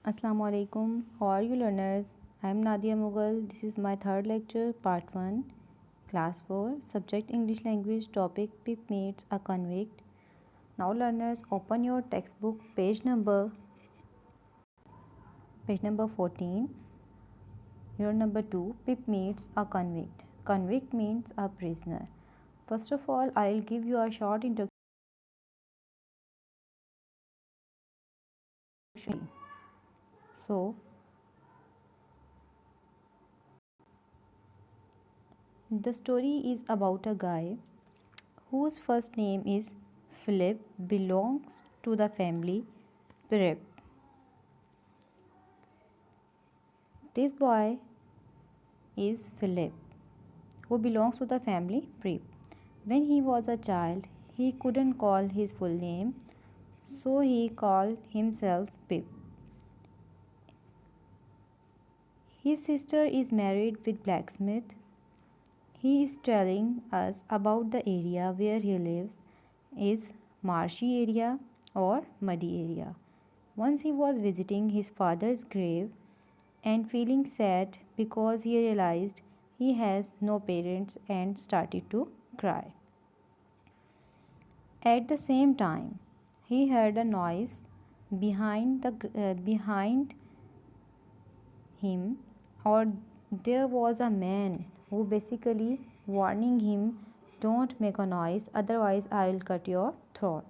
Assalamu alaikum. How are you learners? I am Nadia Mughal. This is my third lecture, part 1, class 4, subject English language, topic Pip meets a convict. Now learners, open your textbook, page number 14. Your number 2, Pip meets a convict. Convict means a prisoner. First of all, I'll give you a short introduction. So, the story is about a guy whose first name is Philip, belongs to the family Prep. This boy is Philip, who belongs to the family Prep. When he was a child, he couldn't call his full name, so he called himself Pip. His sister is married with blacksmith. He is telling us about the area where he lives is marshy area or muddy area. Once he was visiting his father's grave and feeling sad because he realized he has no parents and started to cry. At the same time, he heard a noise behind him, or there was a man who basically warning him, don't make a noise, otherwise I'll cut your throat.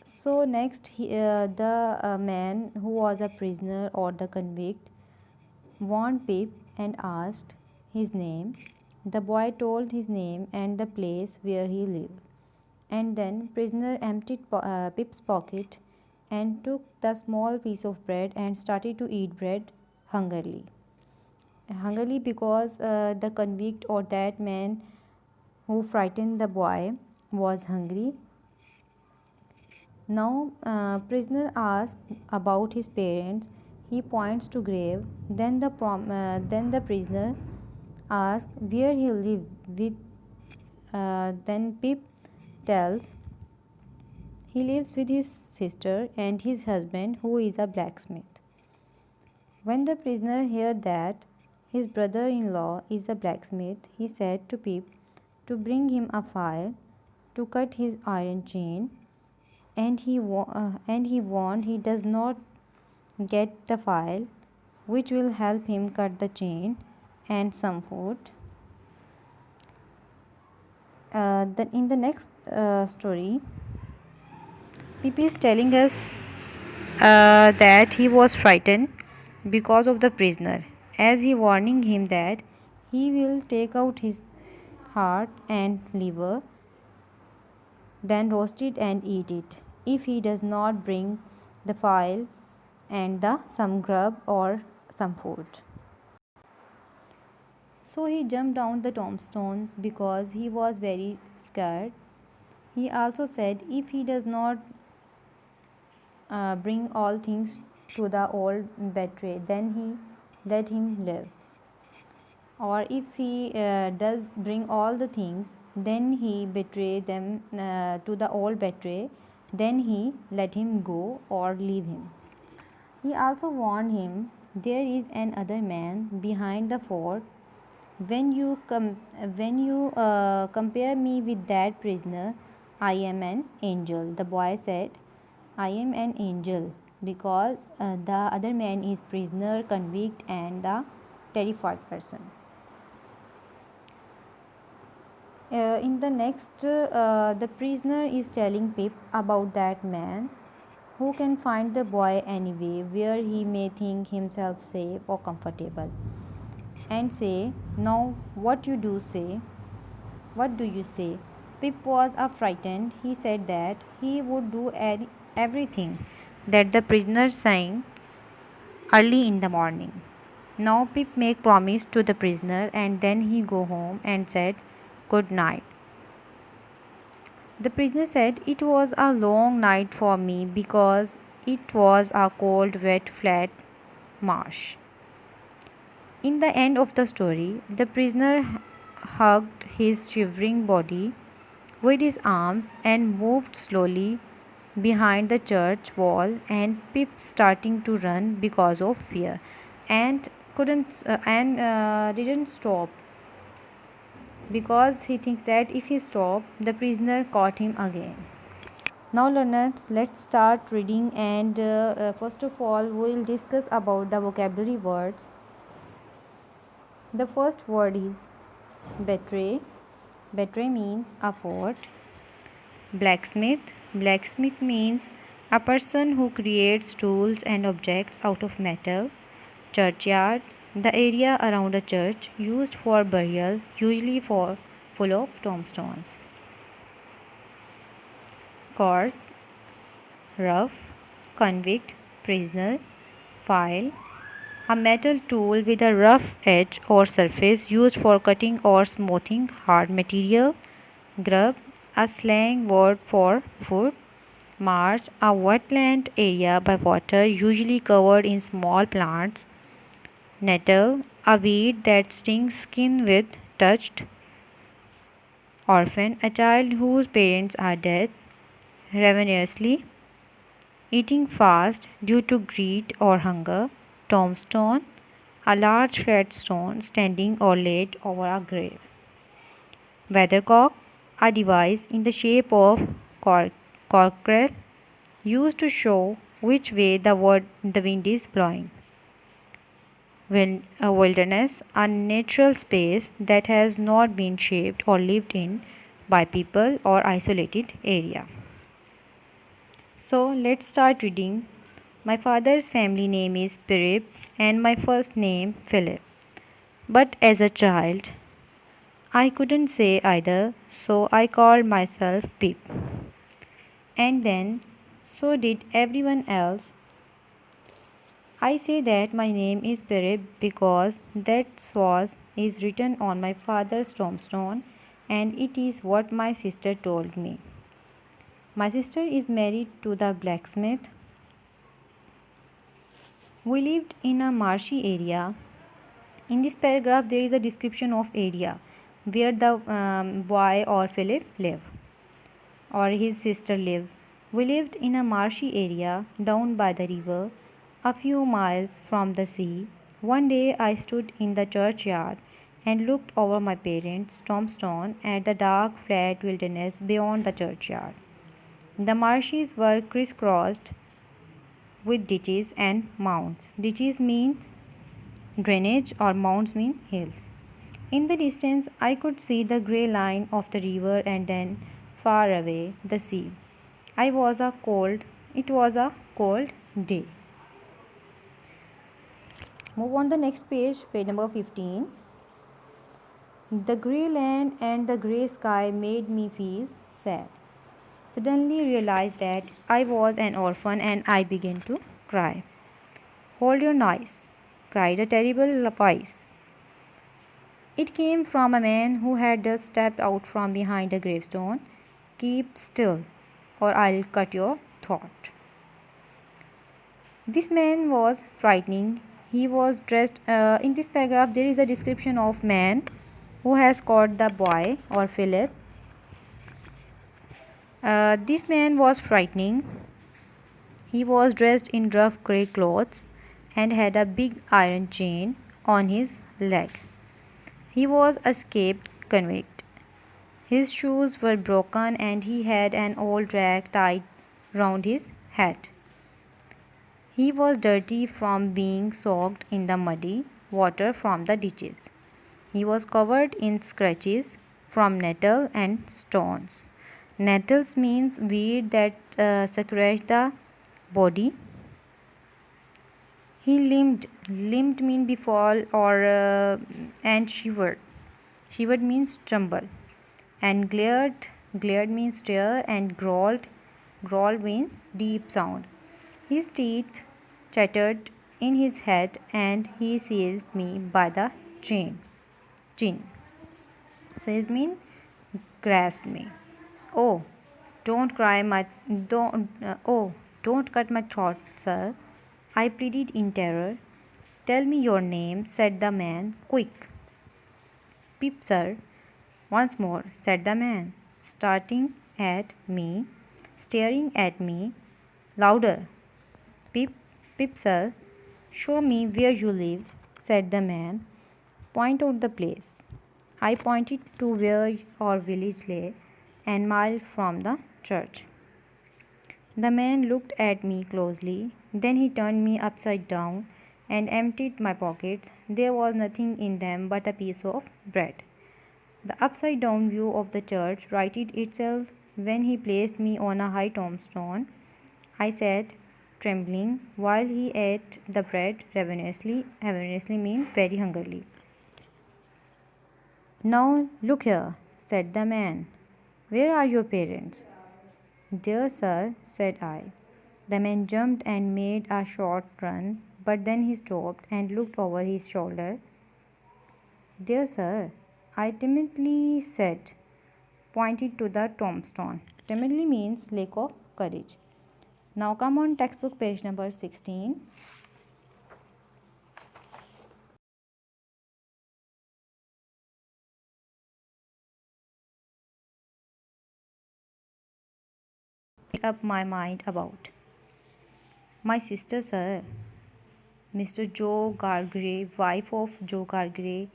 So next the man who was a prisoner or the convict warned Pip and asked his name. The boy told his name and the place where he lived. And then prisoner emptied Pip's pocket and took the small piece of bread and started to eat bread hungrily. Hungrily because the convict or that man who frightened the boy was hungry. Now prisoner asked about his parents. He points to grave. Then the prisoner asked where he lived with. Then Pip tells he lives with his sister and his husband, who is a blacksmith. When the prisoner heard that his brother-in-law is a blacksmith, he said to Pip to bring him a file to cut his iron chain, and he warned he does not get the file, which will help him cut the chain, and some food. Then in the next story, Pip is telling us that he was frightened because of the prisoner, as he warning him that he will take out his heart and liver, then roast it and eat it if he does not bring the file and the some grub or some food. So he jumped down the tombstone because he was very scared. He also said if he does not bring all things to the old battery, then he let him live. Or if he does bring all the things, then he betray them to the old battery, then he let him go or leave him. He also warned him, there is another man behind the fort. When you compare me with that prisoner, I am an angel. The boy said, I am an angel because the other man is prisoner, convict, and the terrified person. In the next, the prisoner is telling Pip about that man who can find the boy anyway where he may think himself safe or comfortable, and say, now what you do say? What do you say? Pip was frightened. He said that he would do everything that the prisoner sang early in the morning. Now Pip make promise to the prisoner and then he go home and said good night. The prisoner said it was a long night for me because it was a cold, wet, flat marsh. In the end of the story, the prisoner hugged his shivering body with his arms and moved slowly behind the church wall, and Pip starting to run because of fear, and couldn't and didn't stop because he thinks that if he stopped, the prisoner caught him again. Now, learners, let's start reading. And first of all, we will discuss about the vocabulary words. The first word is betray. Betray means a fort. Blacksmith. Blacksmith means a person who creates tools and objects out of metal. Churchyard. The area around a church used for burial, usually for full of tombstones. Corse. Rough. Convict. Prisoner. File. A metal tool with a rough edge or surface used for cutting or smoothing hard material. Grub, a slang word for food. Marsh, a wetland area by water usually covered in small plants. Nettle, a weed that stings skin with touched. Orphan, a child whose parents are dead. Ravenously, eating fast due to greed or hunger. Tombstone, a large flat stone standing or laid over a grave. Weathercock, a device in the shape of cockerel used to show which way the wind is blowing. A wilderness, a natural space that has not been shaped or lived in by people or isolated area. So let's start reading. My father's family name is Pirip and my first name Philip. But as a child, I couldn't say either, so I called myself Pip. And then, so did everyone else. I say that my name is Pirip because that was is written on my father's tombstone, and it is what my sister told me. My sister is married to the blacksmith. We lived in a marshy area. In this paragraph, there is a description of area where the boy or Philip live or his sister live. We lived in a marshy area down by the river, a few miles from the sea. One day I stood in the churchyard and looked over my parents' tombstone at the dark, flat wilderness beyond the churchyard. The marshes were crisscrossed with ditches and mounds. Ditches means drainage or mounds mean hills. In the distance, I could see the grey line of the river and then far away the sea. It was a cold day. Move on the next page, page number 15. The grey land and the grey sky made me feel sad. Suddenly realized that I was an orphan and I began to cry. Hold your noise, cried a terrible voice. It came from a man who had just stepped out from behind a gravestone. Keep still, or I'll cut your throat. This man was frightening. He was dressed. In this paragraph, there is a description of man who has caught the boy or Philip. This man was frightening. He was dressed in rough grey clothes and had a big iron chain on his leg. He was a escaped convict. His shoes were broken and he had an old rag tied round his head. He was dirty from being soaked in the muddy water from the ditches. He was covered in scratches from nettle and stones. Nettles means weed that scratch the body. He limped. Limped mean befall or and shivered. Shivered means tremble. And glared. Glared means stare and growled. Growled means deep sound. His teeth chattered in his head and he seized me by the chin. Seized mean grasped me. Oh, don't cry my don't cut my throat, sir. I pleaded in terror. Tell me your name, said the man. Quick. Pip, sir. Once more, said the man, starting at me. staring at me. Louder, Pip, Pip, sir. Show me where you live, said the man. Point out the place. I pointed to where our village lay, a mile from the church. The man looked at me closely, then he turned me upside down and emptied my pockets. There was nothing in them but a piece of bread. The upside down view of the church righted itself when he placed me on a high tombstone. I sat, trembling, while he ate the bread ravenously. Ravenously means very hungrily. Now look here, said the man. Where are your parents? There, sir, said I. The man jumped and made a short run, but then he stopped and looked over his shoulder. There, sir, I timidly said, pointed to the tombstone. Timidly means lack of courage. Now come on textbook page number 16. Make up my mind about. My sister, sir. Mr. Joe Gargray, wife of Joe Gargray.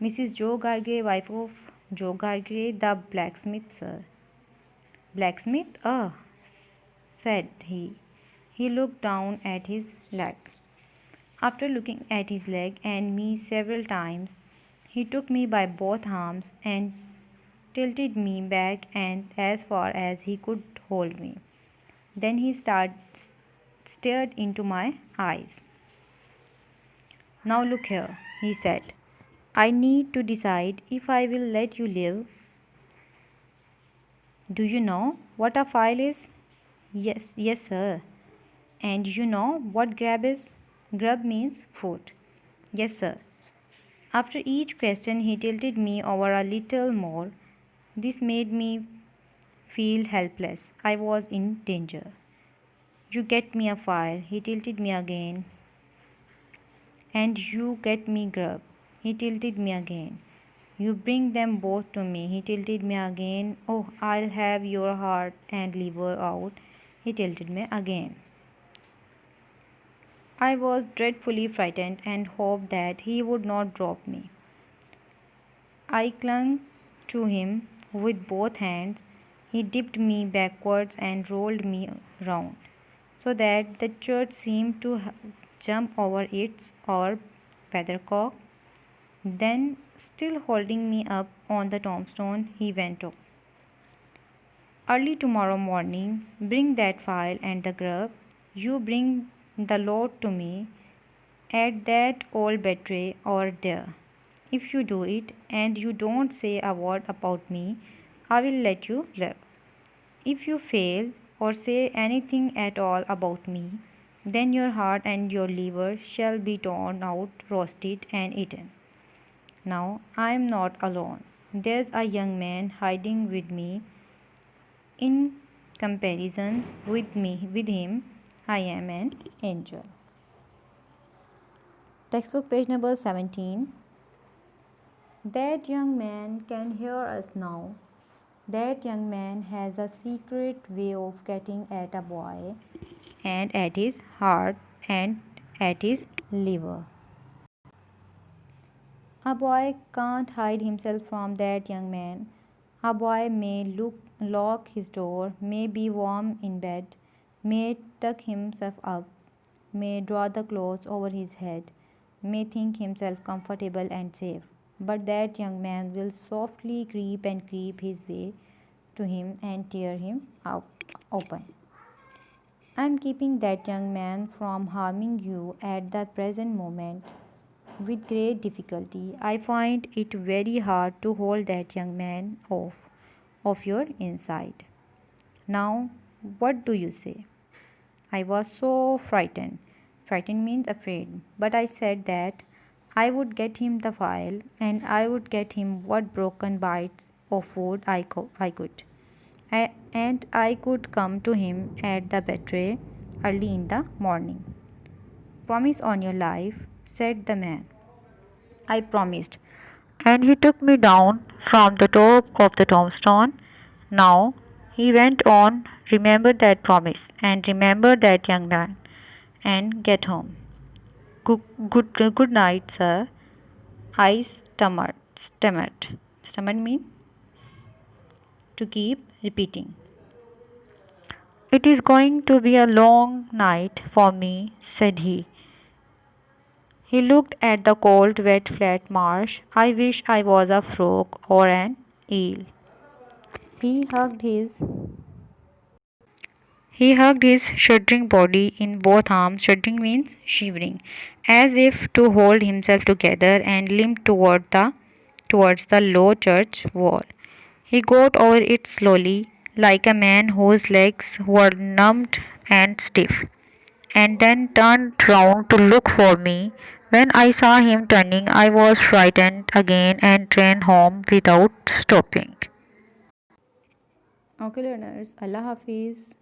Mrs. Joe Gargray, wife of Joe Gargray, the blacksmith, sir. Blacksmith? Ah, said he. He looked down at his leg. After looking at his leg and me several times, he took me by both arms and tilted me back and as far as he could hold me. Then he stared into my eyes. Now look here, he said. I need to decide if I will let you live. Do you know what a file is? Yes, sir. And you know what grub is? Grub means food. Yes, sir. After each question, he tilted me over a little more. This made me feel helpless. I was in danger. You get me a file. He tilted me again. And you get me grub. He tilted me again. You bring them both to me. He tilted me again. Oh, I'll have your heart and liver out. He tilted me again. I was dreadfully frightened and hoped that he would not drop me. I clung to him with both hands. He dipped me backwards and rolled me round, so that the church seemed to jump over its or weathercock. Then, still holding me up on the tombstone, he went on. Early tomorrow morning, bring that file and the grub. You bring the lot to me at that old battery or there. If you do it and you don't say a word about me, I will let you live. If you fail or say anything at all about me, then your heart and your liver shall be torn out, roasted, and eaten. Now I am not alone. There's a young man hiding with me. In comparison with him, I am an angel. Textbook page number 17. That young man can hear us now. That young man has a secret way of getting at a boy and at his heart and at his liver. A boy can't hide himself from that young man. A boy may lock his door, may be warm in bed, may tuck himself up, may draw the clothes over his head, may think himself comfortable and safe. But that young man will softly creep his way to him and tear him out open. I am keeping that young man from harming you at the present moment with great difficulty. I find it very hard to hold that young man off of your inside. Now, what do you say? I was so frightened. Frightened means afraid. But I said that I would get him the file and I would get him what broken bites of food I could. And I could come to him at the battery early in the morning. Promise on your life, said the man. I promised. And he took me down from the top of the tombstone. Now, he went on, Remember that promise and remember that young man and get home. Good night, sir. I stammered. Stammered mean to keep repeating. It is going to be a long night for me, said he. He looked at the cold, wet, flat marsh. I wish I was a frog or an eel. He hugged his He hugged his shuddering body in both arms. Shuddering means shivering, as if to hold himself together, and limped towards the low church wall. He got over it slowly, like a man whose legs were numbed and stiff, and then turned round to look for me. When I saw him turning, I was frightened again and ran home without stopping. Okay, learners. Allah Hafiz.